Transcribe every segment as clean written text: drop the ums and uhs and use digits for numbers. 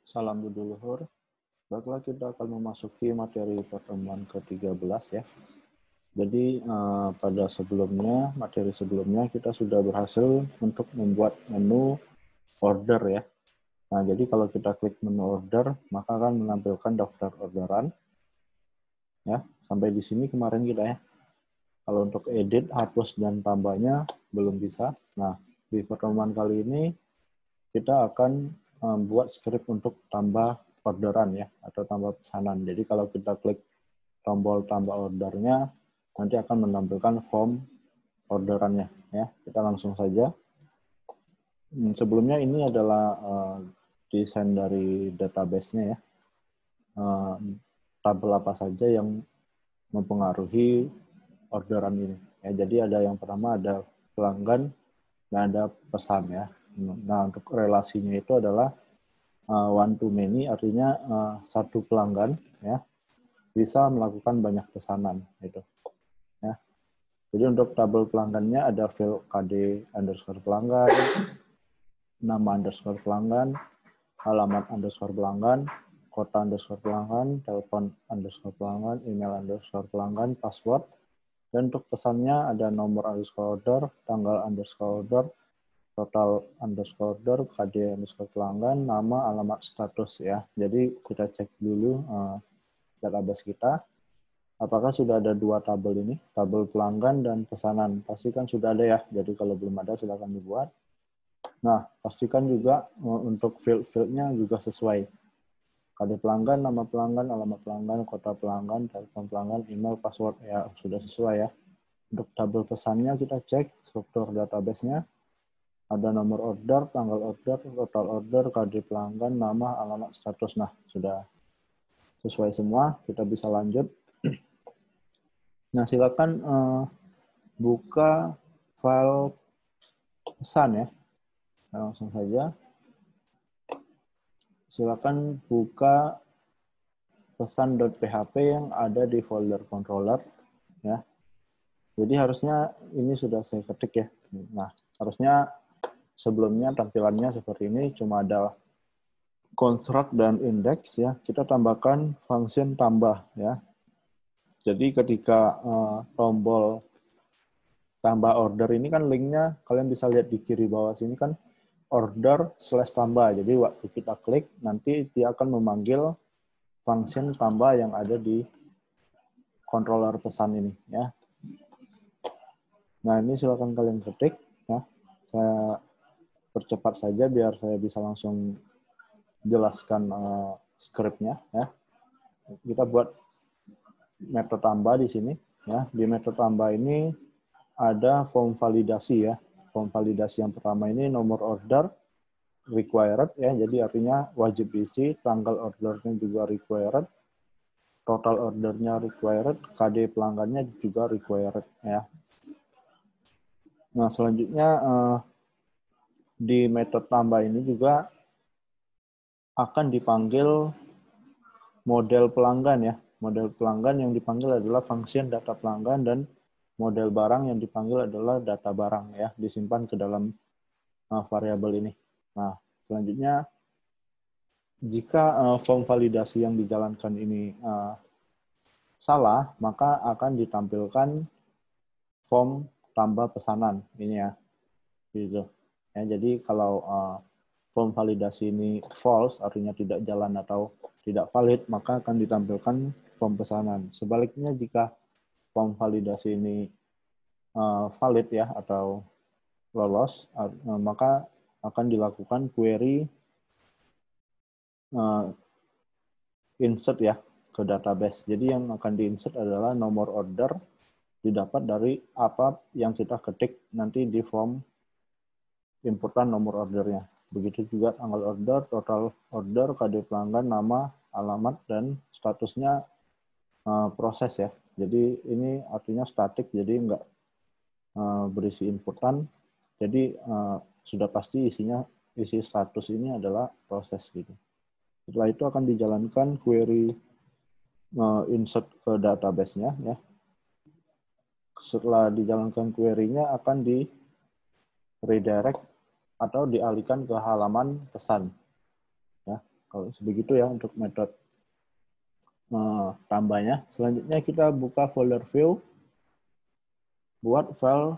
Salam Buduluhur. Baiklah, kita akan memasuki materi pertemuan ke-13 ya. Jadi pada materi sebelumnya kita sudah berhasil untuk membuat menu order ya. Nah, jadi kalau kita klik menu order, maka akan menampilkan daftar orderan. Ya, sampai di sini kemarin kita ya. Kalau untuk edit, hapus, dan tambahnya belum bisa. Nah, di pertemuan kali ini kita akan membuat script untuk tambah orderan ya, atau tambah pesanan. Jadi kalau kita klik tombol tambah ordernya, nanti akan menampilkan form orderannya ya. Kita langsung saja. Sebelumnya ini adalah desain dari database-nya ya. Tabel apa saja yang mempengaruhi orderan ini. Ya, jadi ada yang pertama ada pelanggan dan ada pesan ya. Nah, untuk relasinya itu adalah one to many, artinya satu pelanggan ya bisa melakukan banyak pesanan gitu ya. Jadi untuk tabel pelanggannya ada field KD underscore pelanggan, nama underscore pelanggan, alamat underscore pelanggan, kota underscore pelanggan, telepon underscore pelanggan, email underscore pelanggan, password. Dan untuk pesannya ada nomor underscore order, tanggal underscore order, total underscore order, KD underscore pelanggan, nama, alamat, status ya. Jadi kita cek dulu database kita. Apakah sudah ada dua tabel ini, tabel pelanggan dan pesanan? Pastikan sudah ada ya. Jadi kalau belum ada silakan dibuat. Nah, pastikan juga untuk field-fieldnya juga sesuai. KD pelanggan, nama pelanggan, alamat pelanggan, kota pelanggan, telepon pelanggan, email, password ya sudah sesuai ya. Untuk tabel pesannya kita cek struktur database-nya. Ada nomor order, tanggal order, total order, KD pelanggan, nama, alamat, status. Nah, sudah sesuai semua. Kita bisa lanjut. Nah, silakan buka file pesan ya. Nah, langsung saja. Silakan buka pesan.php yang ada di folder controller ya. Jadi harusnya ini sudah saya ketik ya. Nah, harusnya sebelumnya tampilannya seperti ini, cuma ada construct dan index ya. Kita tambahkan function tambah ya. Jadi ketika tombol tambah order ini kan linknya kalian bisa lihat di kiri bawah sini kan order/tambah. Jadi waktu kita klik nanti dia akan memanggil function tambah yang ada di controller pesan ini ya. Nah, ini silakan kalian ketik ya. Saya percepat saja biar saya bisa langsung jelaskan script-nya ya. Kita buat metode tambah di sini ya. Di metode tambah ini ada form validasi ya. Form validasi yang pertama ini nomor order required ya. Jadi artinya wajib diisi, tanggal ordernya juga required, total ordernya required, KD pelanggannya juga required ya. Nah, selanjutnya di metode tambah ini juga akan dipanggil model pelanggan ya. Model pelanggan yang dipanggil adalah function data pelanggan dan model barang yang dipanggil adalah data barang ya, disimpan ke dalam variabel ini. Nah, selanjutnya jika form validasi yang dijalankan ini salah, maka akan ditampilkan form tambah pesanan ini ya. Gitu. Ya, jadi kalau form validasi ini false, artinya tidak jalan atau tidak valid, maka akan ditampilkan form pesanan. Sebaliknya jika form validasi ini valid ya atau lolos, maka akan dilakukan query insert ya ke database. Jadi yang akan diinsert adalah nomor order didapat dari apa yang kita ketik nanti di form inputan nomor ordernya. Begitu juga tanggal order, total order, KD pelanggan, nama, alamat, dan statusnya proses ya. Jadi ini artinya statik, jadi nggak berisi inputan. Jadi sudah pasti isi status ini adalah proses gitu. Setelah itu akan dijalankan query insert ke database-nya ya. Setelah dijalankan query-nya akan di redirect atau dialihkan ke halaman pesan. Ya. Kalau sebegitu ya untuk metode tambahnya. Selanjutnya kita buka folder view, buat file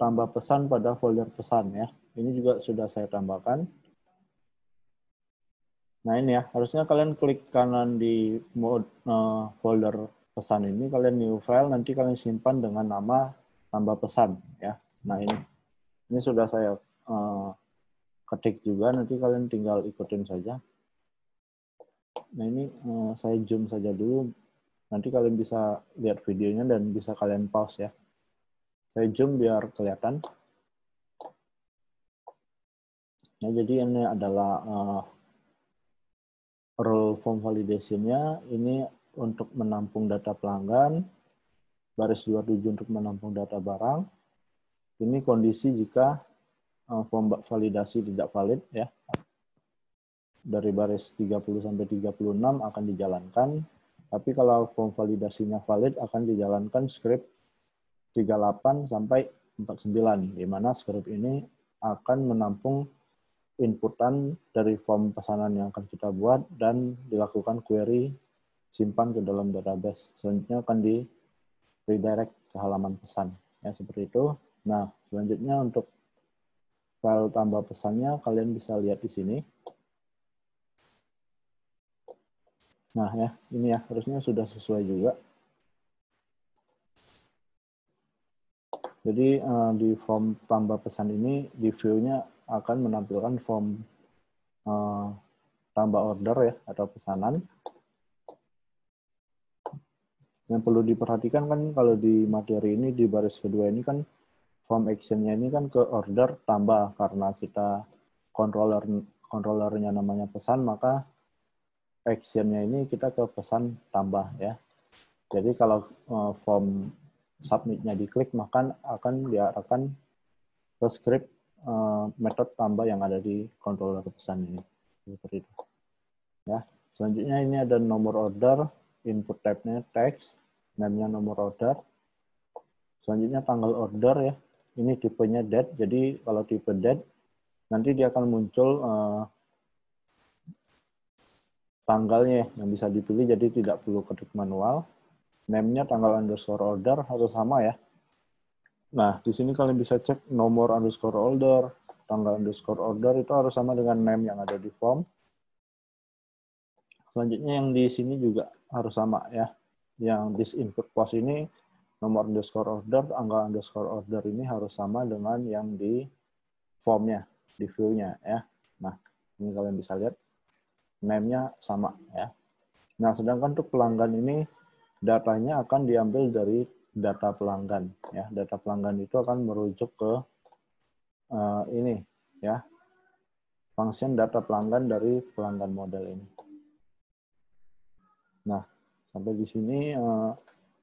tambah pesan pada folder pesan ya. Ini juga sudah saya tambahkan. Nah ini ya, harusnya kalian klik kanan di folder pesan ini, kalian new file, nanti kalian simpan dengan nama tambah pesan ya. Nah ini sudah saya ketik juga, nanti kalian tinggal ikutin saja. Nah ini saya zoom saja dulu, nanti kalian bisa lihat videonya dan bisa kalian pause ya. Saya zoom biar kelihatan. Nah jadi ini adalah role form validation-nya, ini untuk menampung data pelanggan, baris 27 untuk menampung data barang. Ini kondisi jika form validasi tidak valid ya. Dari baris 30 sampai 36 akan dijalankan. Tapi kalau form validasinya valid akan dijalankan script 38 sampai 49, di mana script ini akan menampung inputan dari form pesanan yang akan kita buat dan dilakukan query simpan ke dalam database. Selanjutnya akan di redirect ke halaman pesan. Ya, seperti itu. Nah, selanjutnya untuk file tambah pesannya, kalian bisa lihat di sini. Nah, ya, ini ya, harusnya sudah sesuai juga. Jadi, di form tambah pesan ini, di view-nya akan menampilkan form tambah order ya, atau pesanan. Yang perlu diperhatikan kan kalau di materi ini, di baris kedua ini kan, form action-nya ini kan ke order tambah, karena kita controllernya namanya pesan, maka action-nya ini kita ke pesan tambah ya. Jadi kalau form submit-nya diklik, maka akan diarahkan ke script metode tambah yang ada di controller pesan ini. Seperti itu. Ya. Selanjutnya ini ada nomor order, input type-nya text, name-nya nomor order. Selanjutnya tanggal order ya. Ini tipenya date. Jadi kalau tipe date, nanti dia akan muncul tanggalnya yang bisa dipilih, jadi tidak perlu ketik manual. Name-nya tanggal underscore order harus sama ya. Nah, di sini kalian bisa cek nomor underscore order, tanggal underscore order itu harus sama dengan name yang ada di form. Selanjutnya yang di sini juga harus sama ya. Yang this input post ini, nomor underscore order, tanggal underscore order ini harus sama dengan yang di formnya, di view-nya ya. Nah, ini kalian bisa lihat name-nya sama ya. Nah, sedangkan untuk pelanggan ini datanya akan diambil dari data pelanggan ya. Data pelanggan itu akan merujuk ke ini ya. Function data pelanggan dari pelanggan model ini. Nah, sampai di sini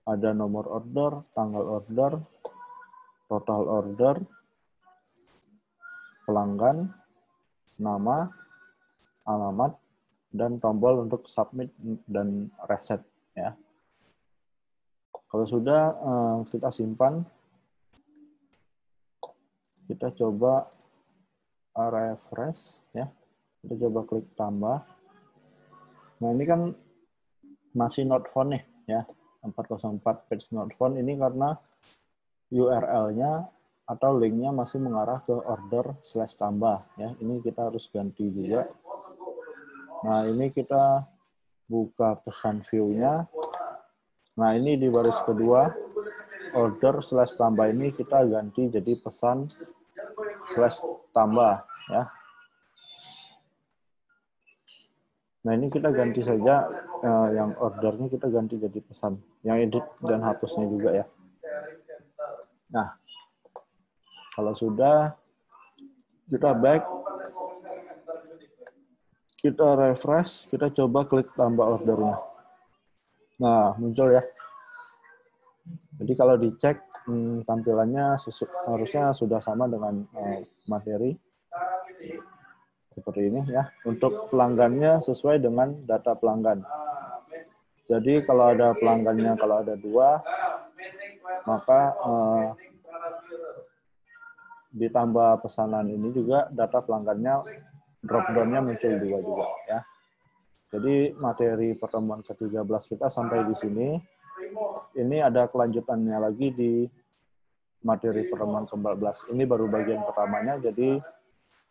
ada nomor order, tanggal order, total order, pelanggan, nama, alamat, dan tombol untuk submit dan reset ya. Kalau sudah kita simpan, kita coba refresh ya. Kita coba klik tambah. Nah, ini kan masih not found nih ya. 404 page not found ini karena URL-nya atau link-nya masih mengarah ke order / tambah ya. Ini kita harus ganti juga. Nah, ini kita buka pesan view-nya. Nah, ini di baris kedua, order / tambah ini kita ganti jadi pesan / tambah ya. Nah, ini kita ganti saja yang ordernya kita ganti jadi pesan. Yang edit dan hapusnya juga ya. Nah, kalau sudah kita back, kita refresh, kita coba klik tambah ordernya. Nah, muncul ya. Jadi kalau dicek tampilannya harusnya sudah sama dengan materi. Seperti ini ya. Untuk pelanggannya sesuai dengan data pelanggan. Jadi kalau ada pelanggannya, kalau ada 2, maka ditambah pesanan ini juga data pelanggannya drop down-nya muncul 2 juga ya. Jadi materi pertemuan ke-13 kita sampai di sini. Ini ada kelanjutannya lagi di materi pertemuan ke-14. Ini baru bagian pertamanya, jadi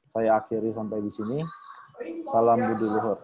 saya akhiri sampai di sini. Salam budi luhur.